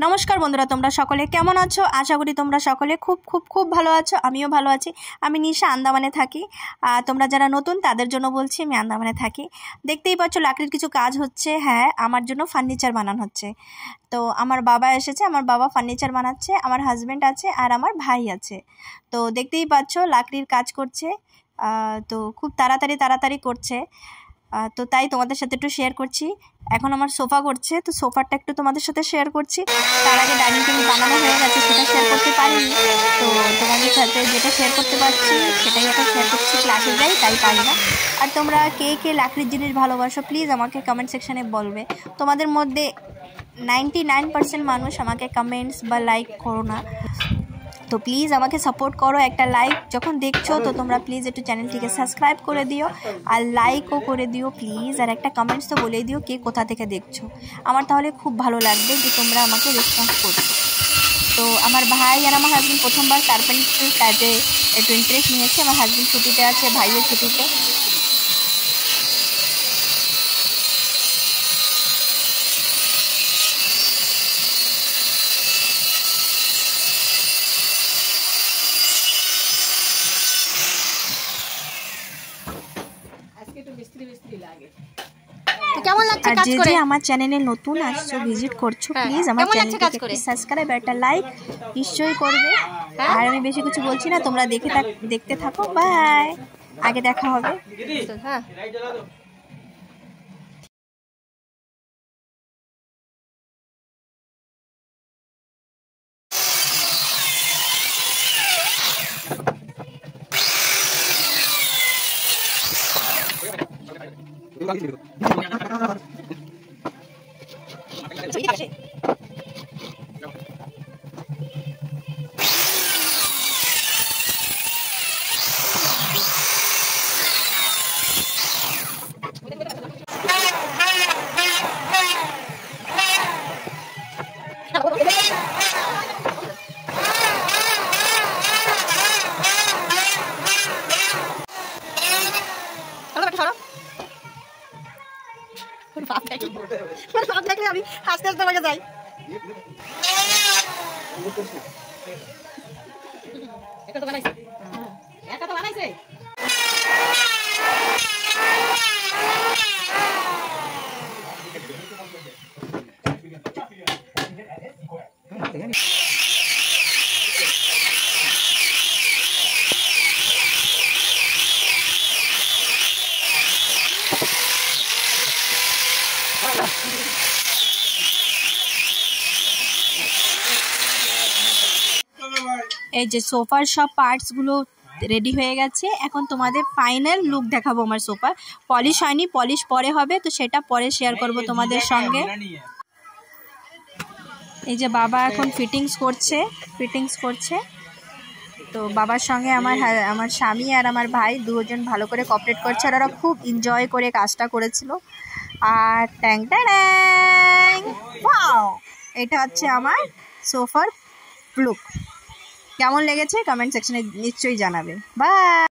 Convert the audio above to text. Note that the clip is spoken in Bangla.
নমস্কার বন্ধুরা, তোমরা সকলে কেমন আছো? আশা করি তোমরা সকলে খুব খুব খুব ভালো আছো। আমিও ভালো আছি। আমি নিশা, আন্দামানে থাকি। তোমরা যারা নতুন তাদের জন্য বলছি, আমি আন্দামানে থাকি। দেখতেই পাচ্ছ লাকড়ির কিছু কাজ হচ্ছে। হ্যাঁ, আমার জন্য ফার্নিচার বানানো হচ্ছে। তো আমার বাবা এসেছে, আমার বাবা ফার্নিচার বানাচ্ছে, আমার হাজব্যান্ড আছে আর আমার ভাই আছে। তো দেখতেই পাচ্ছ লাকড়ির কাজ করছে। তো খুব তাড়াতাড়ি করছে। তো তাই তোমাদের সাথে একটু শেয়ার করছি। এখন আমার সোফা করছে, তো সোফাটা একটু তোমাদের সাথে শেয়ার করছি। তার আগে ডাইনিং টেবিল বানানো হয়ে গেছে, সেটা শেয়ার করতে পারিনি। তো তোমাদের সাথে যেটা শেয়ার করতে পারছি সেটাই এখন শেয়ার করছি। ক্লাসে যাই তাই পারি না। আর তোমরা কে কে লাকড়ির জিনিস ভালোবাসো প্লিজ আমাকে কমেন্ট সেকশানে বলবে। তোমাদের মধ্যে 99% মানুষ আমাকে কমেন্টস বা লাইক করো না। তো প্লিজ আমাকে সাপোর্ট করো, একটা লাইক যখন দেখছো তো তোমরা প্লিজ একটু চ্যানেলটিকে সাবস্ক্রাইব করে দিও আর লাইকও করে দিও প্লিজ। আর একটা কমেন্টস তো বলে দিও কে কোথা থেকে দেখছো, আমার তাহলে খুব ভালো লাগবে যে তোমরা আমাকে রেসপন্স করছো। তো আমার ভাই আর আমার হাজব্যান্ড প্রথমবার কার্পেন্টার কাজে একটু ইন্টারেস্ট নিয়েছে। আমার হাজব্যান্ড ছুটিতে আছে, ভাইও ছুটিতে। কেমন লাগছে কাজ করে? যে আমার চ্যানেলে নতুন আসছো, ভিজিট করছো, প্লিজ আমার চ্যানেলটাকে সাবস্ক্রাইব আর একটা লাইক নিশ্চয়ই করবে। আর আমি বেশি কিছু বলছি না, তোমরা দেখতে থাকো। বাই, আগে দেখা হবে। হ্যাঁ, আমি আস্তে আস্তে আমাকে যাই। এই যে সোফার সব পার্টসগুলো রেডি হয়ে গেছে। এখন তোমাদের ফাইনাল লুক দেখাবো। আমার সোফা পলিশ হয়নি, পলিশ পরে হবে, তো সেটা পরে শেয়ার করব তোমাদের সঙ্গে। এই যে বাবা এখন ফিটিংস করছে। তো বাবার সঙ্গে আমার স্বামী আর আমার ভাই দুজন ভালো করে কোঅপারেট করছে, আর ওরা খুব এনজয় করে কাজটা করেছিল। আর ট্যাং ট্যাং, ওয়াও, এটা হচ্ছে আমার সোফার লুক। কেমন লেগেছে কমেন্ট সেকশনে নিশ্চয়ই জানাবে। বাই।